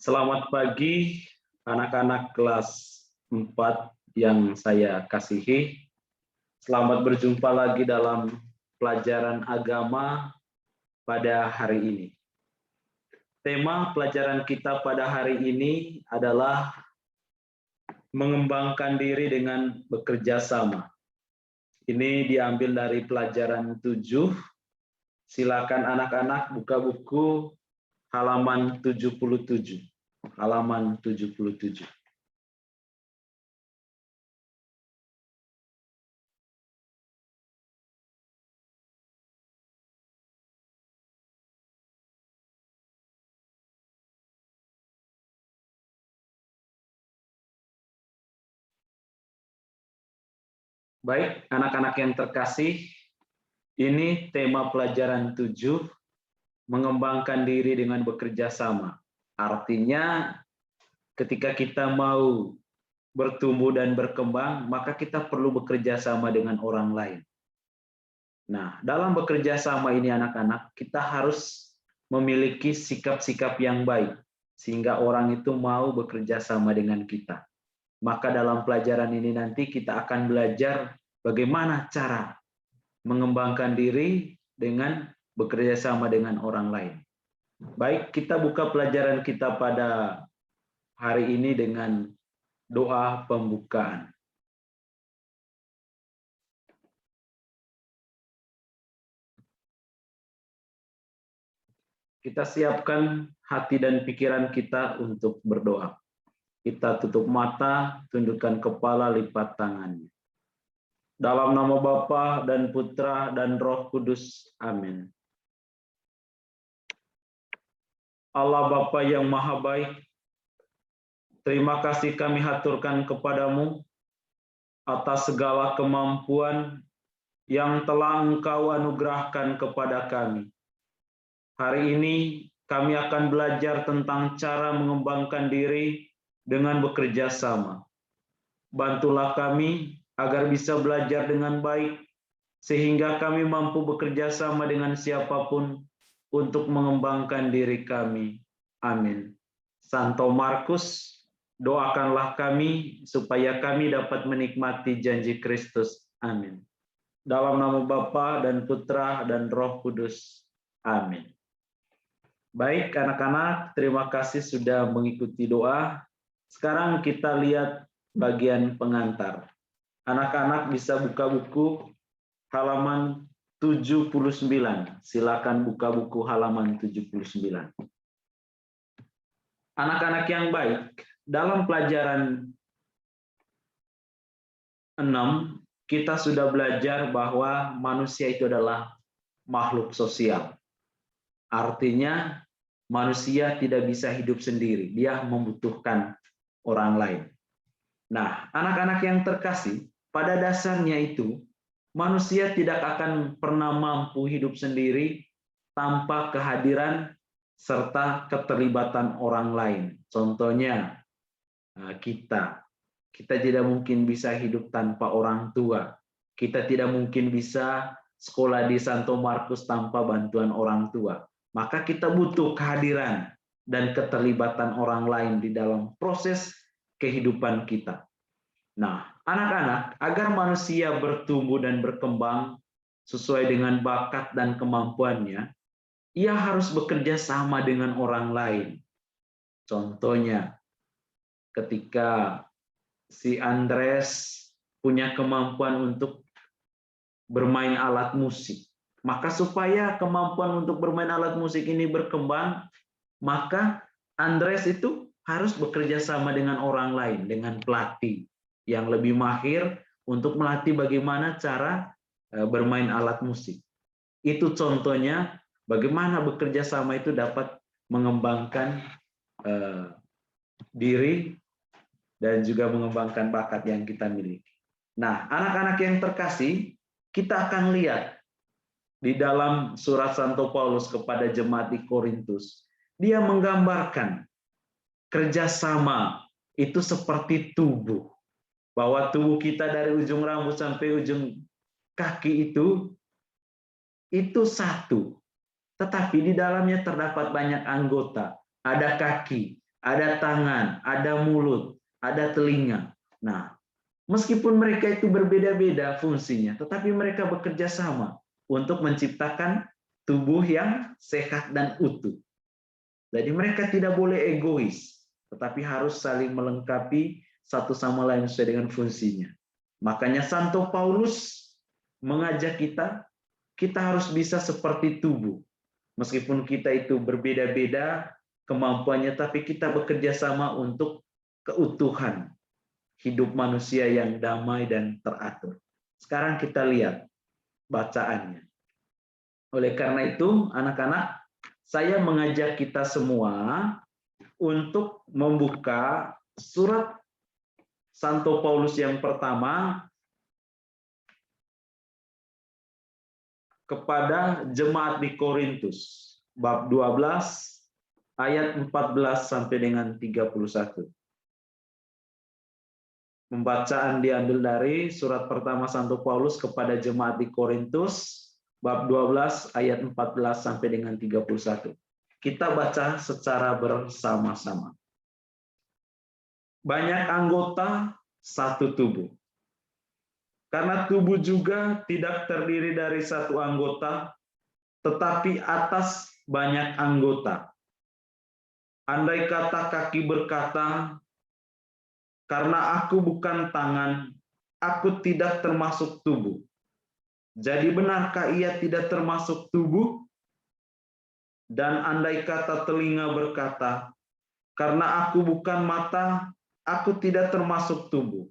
Selamat pagi anak-anak kelas 4 yang saya kasihi. Selamat berjumpa lagi dalam pelajaran agama pada hari ini. Tema pelajaran kita pada hari ini adalah mengembangkan diri dengan bekerja sama. Ini diambil dari pelajaran 7. Silakan anak-anak buka buku halaman 77. Halaman 77. Baik, anak-anak yang terkasih, ini tema pelajaran 7, mengembangkan diri dengan bekerja sama. Artinya, ketika kita mau bertumbuh dan berkembang, maka kita perlu bekerja sama dengan orang lain. Nah, dalam bekerja sama ini anak-anak, kita harus memiliki sikap-sikap yang baik, sehingga orang itu mau bekerja sama dengan kita. Maka dalam pelajaran ini nanti kita akan belajar bagaimana cara mengembangkan diri dengan bekerja sama dengan orang lain. Baik, kita buka pelajaran kita pada hari ini dengan doa pembukaan. Kita siapkan hati dan pikiran kita untuk berdoa. Kita tutup mata, tundukkan kepala, lipat tangannya. Dalam nama Bapa dan Putra dan Roh Kudus. Amin. Allah Bapa yang Maha Baik, terima kasih kami haturkan kepadamu atas segala kemampuan yang telah Engkau anugerahkan kepada kami. Hari ini kami akan belajar tentang cara mengembangkan diri dengan bekerja sama. Bantulah kami agar bisa belajar dengan baik, sehingga kami mampu bekerja sama dengan siapapun untuk mengembangkan diri kami. Amin. Santo Markus, doakanlah kami supaya kami dapat menikmati janji Kristus. Amin. Dalam nama Bapa dan Putra dan Roh Kudus. Amin. Baik anak-anak, terima kasih sudah mengikuti doa. Sekarang kita lihat bagian pengantar. Anak-anak bisa buka buku halaman 79. Silakan buka buku halaman 79. Anak-anak yang baik, dalam pelajaran 6, kita sudah belajar bahwa manusia itu adalah makhluk sosial. Artinya, manusia tidak bisa hidup sendiri, dia membutuhkan orang lain. Nah, anak-anak yang terkasih, pada dasarnya itu, manusia tidak akan pernah mampu hidup sendiri tanpa kehadiran serta keterlibatan orang lain. Contohnya, kita tidak mungkin bisa hidup tanpa orang tua. Kita tidak mungkin bisa sekolah di Santo Markus tanpa bantuan orang tua. Maka kita butuh kehadiran dan keterlibatan orang lain di dalam proses kehidupan kita. Nah, anak-anak, agar manusia bertumbuh dan berkembang sesuai dengan bakat dan kemampuannya, ia harus bekerja sama dengan orang lain. Contohnya, ketika si Andres punya kemampuan untuk bermain alat musik, maka supaya kemampuan untuk bermain alat musik ini berkembang, maka Andres itu harus bekerja sama dengan orang lain, dengan pelatih yang lebih mahir untuk melatih bagaimana cara bermain alat musik. Itu contohnya bagaimana bekerja sama itu dapat mengembangkan diri dan juga mengembangkan bakat yang kita miliki. Nah, anak-anak yang terkasih, kita akan lihat di dalam surat Santo Paulus kepada jemaat di Korintus, dia menggambarkan kerjasama itu seperti tubuh, bahwa tubuh kita dari ujung rambut sampai ujung kaki itu satu, tetapi di dalamnya terdapat banyak anggota. Ada kaki, ada tangan, ada mulut, ada telinga. Nah, meskipun mereka itu berbeda-beda fungsinya, tetapi mereka bekerja sama untuk menciptakan tubuh yang sehat dan utuh. Jadi mereka tidak boleh egois, tetapi harus saling melengkapi satu sama lain sesuai dengan fungsinya. Makanya Santo Paulus mengajak kita harus bisa seperti tubuh. Meskipun kita itu berbeda-beda kemampuannya, tapi kita bekerja sama untuk keutuhan hidup manusia yang damai dan teratur. Sekarang kita lihat bacaannya. Oleh karena itu, anak-anak, saya mengajak kita semua untuk membuka surat Santo Paulus yang pertama kepada jemaat di Korintus, bab 12 ayat 14 sampai dengan 31. Pembacaan diambil dari surat pertama Santo Paulus kepada jemaat di Korintus, bab 12 ayat 14 sampai dengan 31. Kita baca secara bersama-sama. Banyak anggota, satu tubuh. Karena tubuh juga tidak terdiri dari satu anggota, tetapi atas banyak anggota. Andai kata kaki berkata, karena aku bukan tangan, aku tidak termasuk tubuh. Jadi benarkah ia tidak termasuk tubuh? Dan andai kata telinga berkata, karena aku bukan mata, aku tidak termasuk tubuh.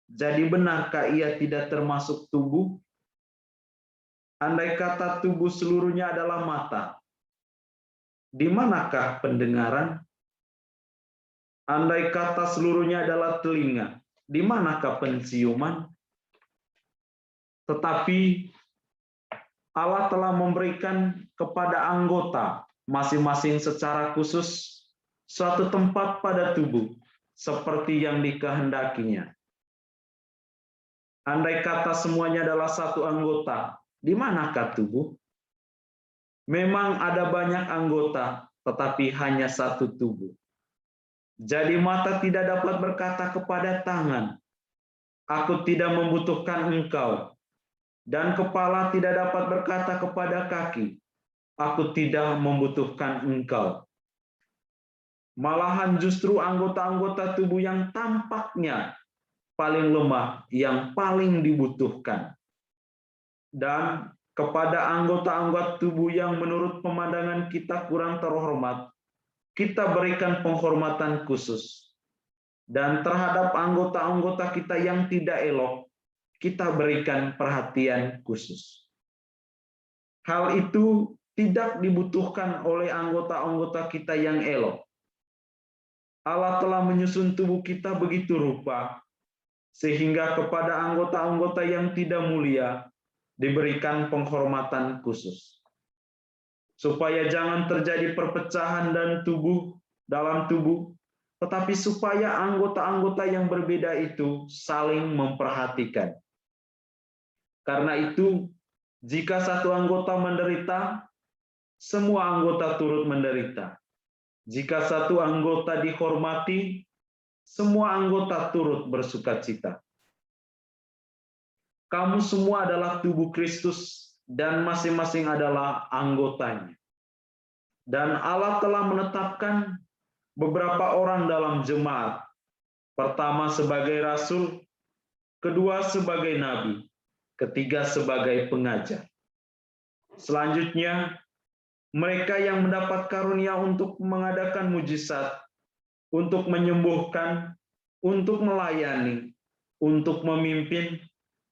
Jadi benarkah ia tidak termasuk tubuh? Andai kata tubuh seluruhnya adalah mata, di manakah pendengaran? Andai kata seluruhnya adalah telinga, di manakah penciuman? Tetapi Allah telah memberikan kepada anggota masing-masing secara khusus suatu tempat pada tubuh, seperti yang dikehendakinya. Andai kata semuanya adalah satu anggota, di manakah tubuh? Memang ada banyak anggota, tetapi hanya satu tubuh. Jadi mata tidak dapat berkata kepada tangan, aku tidak membutuhkan engkau. Dan kepala tidak dapat berkata kepada kaki, aku tidak membutuhkan engkau. Malahan justru anggota-anggota tubuh yang tampaknya paling lemah, yang paling dibutuhkan. Dan kepada anggota-anggota tubuh yang menurut pemandangan kita kurang terhormat, kita berikan penghormatan khusus. Dan terhadap anggota-anggota kita yang tidak elok, kita berikan perhatian khusus. Hal itu tidak dibutuhkan oleh anggota-anggota kita yang elok. Allah telah menyusun tubuh kita begitu rupa, sehingga kepada anggota-anggota yang tidak mulia diberikan penghormatan khusus. Supaya jangan terjadi perpecahan dan dalam tubuh, tetapi supaya anggota-anggota yang berbeda itu saling memperhatikan. Karena itu, jika satu anggota menderita, semua anggota turut menderita. Jika satu anggota dihormati, semua anggota turut bersukacita. Kamu semua adalah tubuh Kristus dan masing-masing adalah anggotanya. Dan Allah telah menetapkan beberapa orang dalam jemaat. Pertama sebagai rasul, kedua sebagai nabi, ketiga sebagai pengajar. Selanjutnya, mereka yang mendapat karunia untuk mengadakan mujizat, untuk menyembuhkan, untuk melayani, untuk memimpin,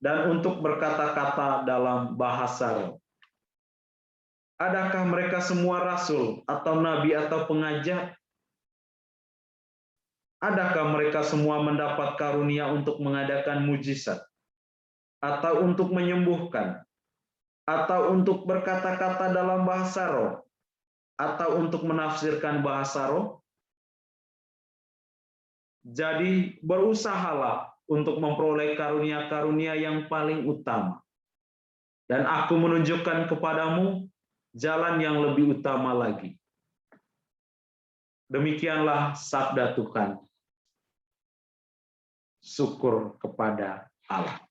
dan untuk berkata-kata dalam bahasa roh. Adakah mereka semua rasul atau nabi atau pengajar? Adakah mereka semua mendapat karunia untuk mengadakan mujizat? Atau untuk menyembuhkan? Atau untuk berkata-kata dalam bahasa roh? Atau untuk menafsirkan bahasa roh? Jadi berusahalah untuk memperoleh karunia-karunia yang paling utama. Dan aku menunjukkan kepadamu jalan yang lebih utama lagi. Demikianlah sabda Tuhan. Syukur kepada Allah.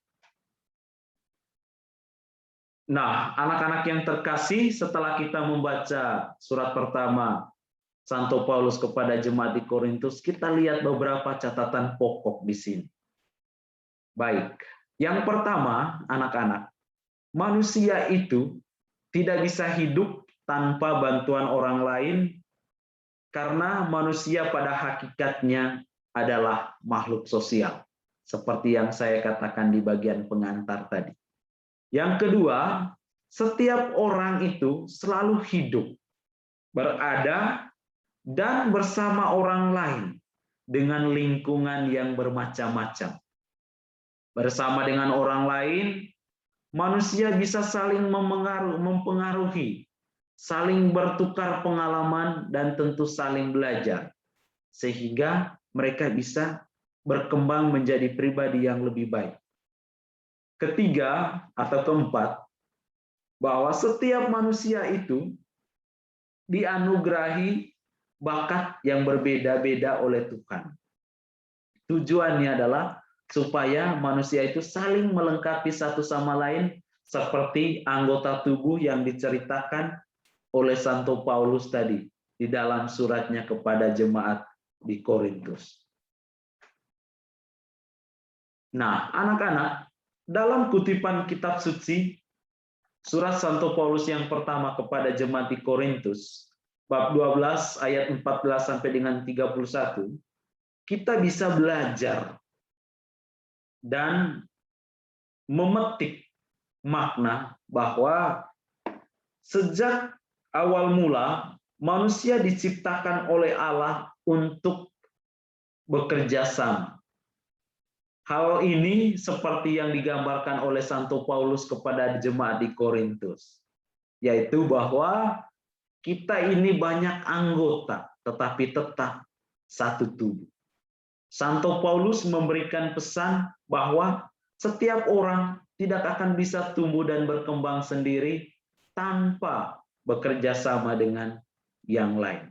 Nah, anak-anak yang terkasih, setelah kita membaca surat pertama Santo Paulus kepada jemaat di Korintus, kita lihat beberapa catatan pokok di sini. Baik, yang pertama, anak-anak, manusia itu tidak bisa hidup tanpa bantuan orang lain, karena manusia pada hakikatnya adalah makhluk sosial, seperti yang saya katakan di bagian pengantar tadi. Yang kedua, setiap orang itu selalu hidup, berada, dan bersama orang lain dengan lingkungan yang bermacam-macam. Bersama dengan orang lain, manusia bisa saling mempengaruhi, saling bertukar pengalaman, dan tentu saling belajar, sehingga mereka bisa berkembang menjadi pribadi yang lebih baik. Ketiga atau keempat, bahwa setiap manusia itu dianugerahi bakat yang berbeda-beda oleh Tuhan. Tujuannya adalah supaya manusia itu saling melengkapi satu sama lain, seperti anggota tubuh yang diceritakan oleh Santo Paulus tadi di dalam suratnya kepada jemaat di Korintus. Nah, anak-anak, dalam kutipan kitab suci, surat Santo Paulus yang pertama kepada jemaat di Korintus, bab 12 ayat 14 sampai dengan 31, kita bisa belajar dan memetik makna bahwa sejak awal mula manusia diciptakan oleh Allah untuk bekerja sama. Hal ini seperti yang digambarkan oleh Santo Paulus kepada jemaat di Korintus, yaitu bahwa kita ini banyak anggota, tetapi tetap satu tubuh. Santo Paulus memberikan pesan bahwa setiap orang tidak akan bisa tumbuh dan berkembang sendiri tanpa bekerja sama dengan yang lain.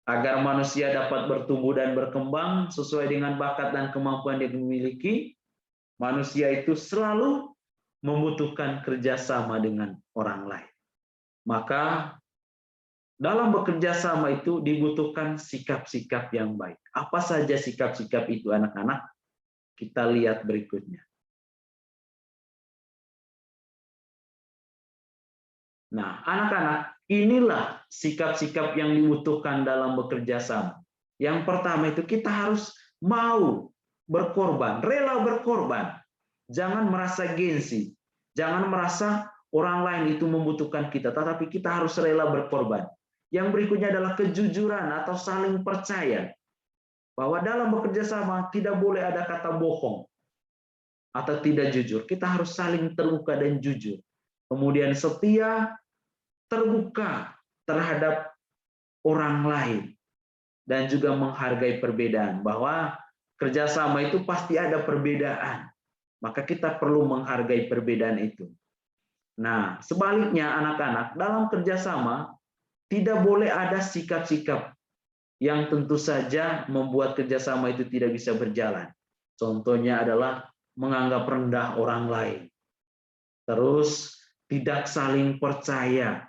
Agar manusia dapat bertumbuh dan berkembang sesuai dengan bakat dan kemampuan yang dimiliki, manusia itu selalu membutuhkan kerjasama dengan orang lain. Maka dalam bekerja sama itu dibutuhkan sikap-sikap yang baik. Apa saja sikap-sikap itu, anak-anak? Kita lihat berikutnya. Nah, anak-anak, inilah sikap-sikap yang dibutuhkan dalam bekerja sama. Yang pertama itu kita harus mau berkorban, rela berkorban. Jangan merasa gengsi, jangan merasa orang lain itu membutuhkan kita, tetapi kita harus rela berkorban. Yang berikutnya adalah kejujuran atau saling percaya. Bahwa dalam bekerja sama tidak boleh ada kata bohong atau tidak jujur. Kita harus saling terbuka dan jujur. Kemudian setia, terbuka terhadap orang lain, dan juga menghargai perbedaan. Bahwa kerjasama itu pasti ada perbedaan, maka kita perlu menghargai perbedaan itu. Nah, sebaliknya anak-anak, dalam kerjasama tidak boleh ada sikap-sikap yang tentu saja membuat kerjasama itu tidak bisa berjalan. Contohnya adalah menganggap rendah orang lain, terus tidak saling percaya,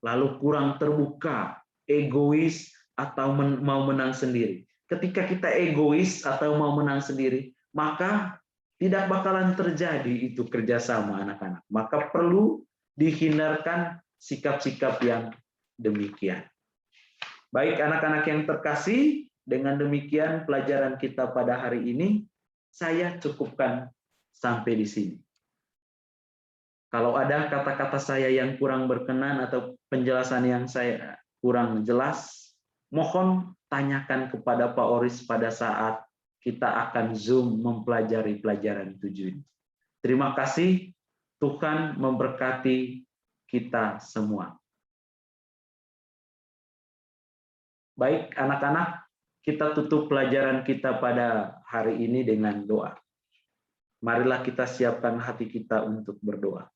lalu kurang terbuka, egois, atau mau menang sendiri. Ketika kita egois atau mau menang sendiri, maka tidak bakalan terjadi itu kerjasama, anak-anak. Maka perlu dihindarkan sikap-sikap yang demikian. Baik anak-anak yang terkasih, dengan demikian pelajaran kita pada hari ini saya cukupkan sampai di sini. Kalau ada kata-kata saya yang kurang berkenan atau penjelasan yang saya kurang jelas, mohon tanyakan kepada Pak Oris pada saat kita akan Zoom mempelajari pelajaran 7 ini. Terima kasih, Tuhan memberkati kita semua. Baik anak-anak, kita tutup pelajaran kita pada hari ini dengan doa. Marilah kita siapkan hati kita untuk berdoa.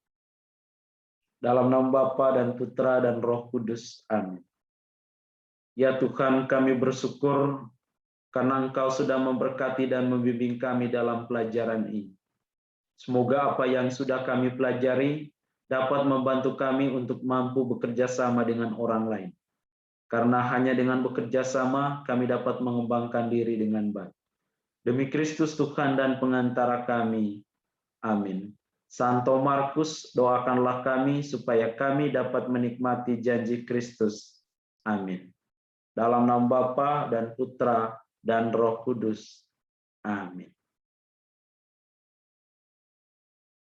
Dalam nama Bapa dan Putra dan Roh Kudus. Amin. Ya Tuhan, kami bersyukur karena Engkau sudah memberkati dan membimbing kami dalam pelajaran ini. Semoga apa yang sudah kami pelajari dapat membantu kami untuk mampu bekerja sama dengan orang lain. Karena hanya dengan bekerja sama kami dapat mengembangkan diri dengan baik. Demi Kristus Tuhan dan pengantara kami. Amin. Santo Markus, doakanlah kami supaya kami dapat menikmati janji Kristus. Amin. Dalam nama Bapa dan Putra dan Roh Kudus. Amin.